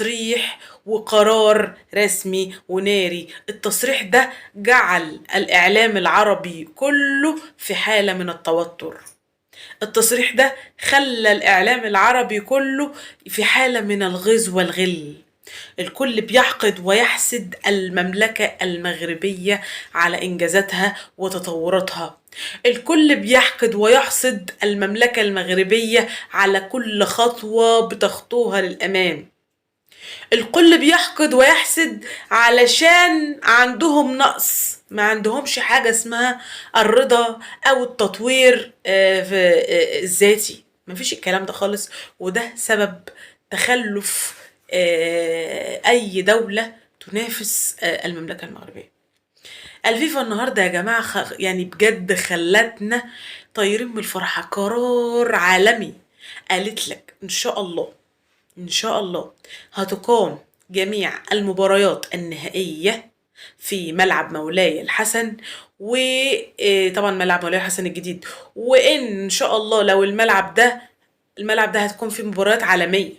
تصريح وقرار رسمي وناري. التصريح ده جعل الإعلام العربي كله في حالة من التوتر. التصريح ده خلى الإعلام العربي كله في حالة من الغيظ والغل. الكل بيحقد ويحسد المملكة المغربية على إنجازاتها وتطوراتها. الكل بيحقد ويحسد المملكة المغربية على كل خطوة بتخطوها للأمام. الكل بيحقد ويحسد علشان عندهم نقص، ما عندهمش حاجة اسمها الرضا أو التطوير الذاتي. مفيش الكلام ده خالص، وده سبب تخلف أي دولة تنافس المملكة المغربية. الفيفا النهاردة يا جماعة يعني بجد خلتنا طايرين من الفرحة. قرار عالمي، قالت لك إن شاء الله إن شاء الله هتقام جميع المباريات النهائية في ملعب مولاي الحسن، وطبعا ملعب مولاي الحسن الجديد. وإن شاء الله لو الملعب ده هتكون فيه مباريات عالمية،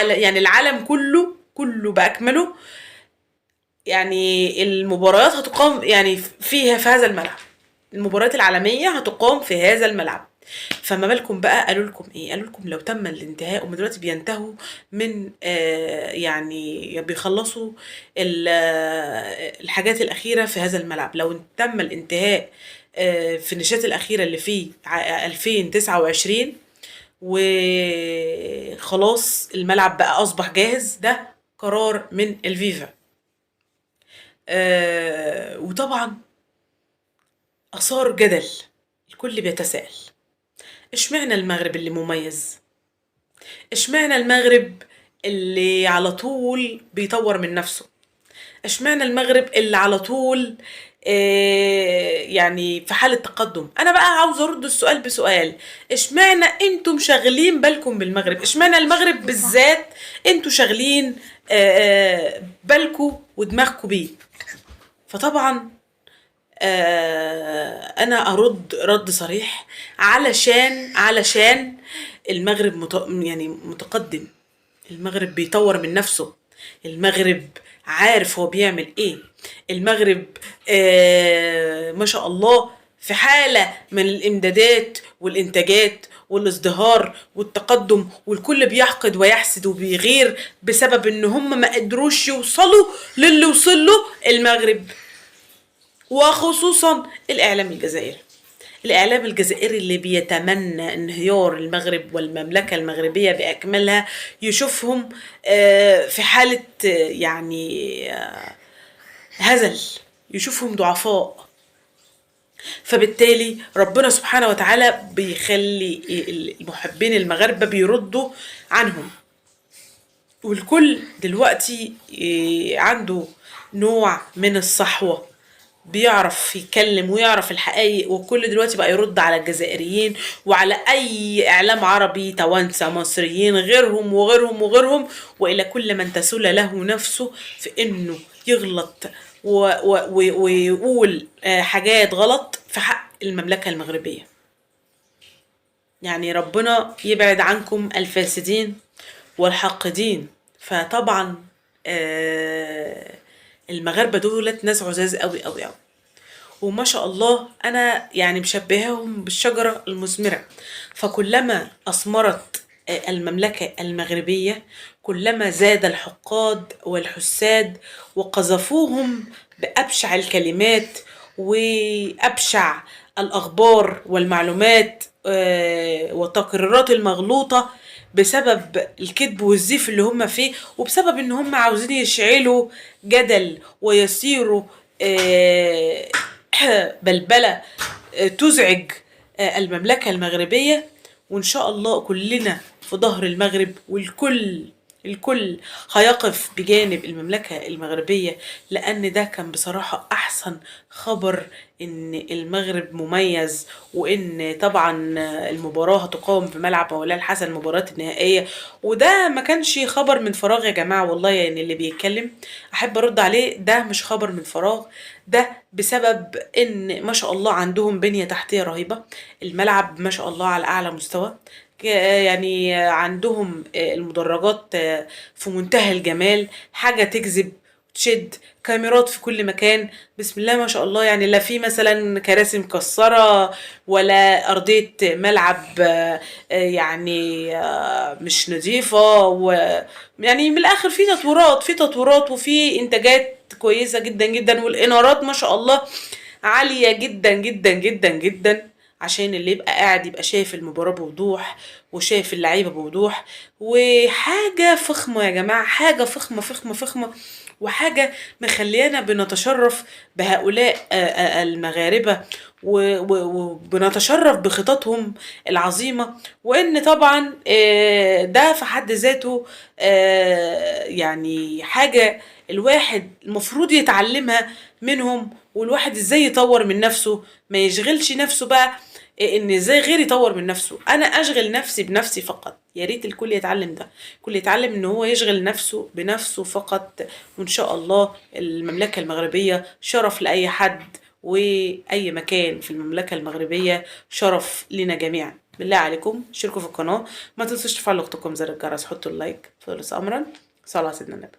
يعني العالم كله بأكمله. يعني المباريات هتقام يعني فيها في هذا الملعب، المباريات العالمية هتقام في هذا الملعب. فما بالكم بقى، قالوا لكم ايه؟ قالوا لكم لو تم الانتهاء، هم دلوقتي بينتهوا من يعني بيخلصوا الحاجات الأخيرة في هذا الملعب. لو تم الانتهاء في النشاط الأخيرة اللي فيه 2029 وخلاص الملعب بقى أصبح جاهز، ده قرار من الفيفا. وطبعا أثار جدل. الكل بيتساءل، اشمعنى المغرب اللي مميز؟ اشمعنى المغرب اللي على طول بيطور من نفسه؟ اشمعنى المغرب اللي على طول يعني في حالة تقدم؟ انا بقى عاوز ارد السؤال بسؤال، اشمعنى انتم شاغلين بالكم بالمغرب؟ اشمعنى المغرب بالذات انتم شاغلين بالكم ودماغكم بيه؟ فطبعا انا ارد رد صريح، علشان المغرب يعني متقدم. المغرب بيطور من نفسه، المغرب عارف هو بيعمل ايه. المغرب ما شاء الله في حالة من الامدادات والانتاجات والازدهار والتقدم، والكل بيحقد ويحسد وبيغير بسبب ان هم ما قدروش يوصلوا للي وصل له المغرب، وخصوصا الإعلام الجزائري. الإعلام الجزائري اللي بيتمنى انهيار المغرب والمملكة المغربية بأكملها، يشوفهم في حالة يعني هزل، يشوفهم ضعفاء. فبالتالي ربنا سبحانه وتعالى بيخلي المحبين المغاربة بيردوا عنهم، والكل دلوقتي عنده نوع من الصحوة، بيعرف يتكلم ويعرف الحقائق. والكل دلوقتي بقى يرد على الجزائريين وعلى اي اعلام عربي، توانسه، مصريين، غيرهم وغيرهم وغيرهم، والى كل من تسول له نفسه في انه يغلط ويقول حاجات غلط في حق المملكه المغربيه. يعني ربنا يبعد عنكم الفاسدين والحاقدين. فطبعا المغاربة دولت ناس عزاز قوي قوي قوي، وما شاء الله انا يعني مشبههم بالشجرة المثمرة. فكلما اثمرت المملكة المغربية، كلما زاد الحقاد والحساد وقذفوهم بأبشع الكلمات وأبشع الأخبار والمعلومات والتقريرات المغلوطة، بسبب الكذب والزيف اللي هم فيه، وبسبب ان هم عاوزين يشعلوا جدل ويصيروا بلبلة تزعج المملكة المغربية. وإن شاء الله كلنا في ظهر المغرب، الكل هيقف بجانب المملكة المغربية، لأن ده كان بصراحة أحسن خبر، إن المغرب مميز، وإن طبعا المباراة هتقام في ملعب مولاي الحسن، المباراة النهائية. وده ما كانش خبر من فراغ يا جماعة، والله يعني اللي بيتكلم أحب أرد عليه، ده مش خبر من فراغ، ده بسبب إن ما شاء الله عندهم بنية تحتية رهيبة. الملعب ما شاء الله على أعلى مستوى، يعني عندهم المدرجات في منتهى الجمال، حاجة تجذب تشد، كاميرات في كل مكان، بسم الله ما شاء الله. يعني لا في مثلا كراسي مكسرة ولا أرضية ملعب يعني مش نظيفة، ويعني من الآخر في تطورات في تطورات وفي إنتاجات كويسة جدا جدا، والإنارات ما شاء الله عالية جدا جدا جدا جدا، عشان اللي يبقى قاعد يبقى شايف المباراة بوضوح وشايف اللعيبة بوضوح. وحاجة فخمة يا جماعة، حاجة فخمة فخمة فخمة، وحاجة مخليانا بنتشرف بهؤلاء المغاربة، وبنتشرف بخططهم العظيمة. وان طبعا ده في حد ذاته يعني حاجة الواحد المفروض يتعلمها منهم، والواحد ازاي يطور من نفسه، ما يشغلش نفسه بقى ان ازاي غير يطور من نفسه، انا اشغل نفسي بنفسي فقط. يا ريت الكل يتعلم ده، الكل يتعلم ان هو يشغل نفسه بنفسه فقط. وان شاء الله المملكة المغربية شرف لاي حد، واي مكان في المملكة المغربية شرف لنا جميعا. بالله عليكم اشتركوا في القناة، ما تنسوش تفعلوا اختكم زر الجرس، حطوا اللايك، فضل امرا، صلى على سيدنا النبي.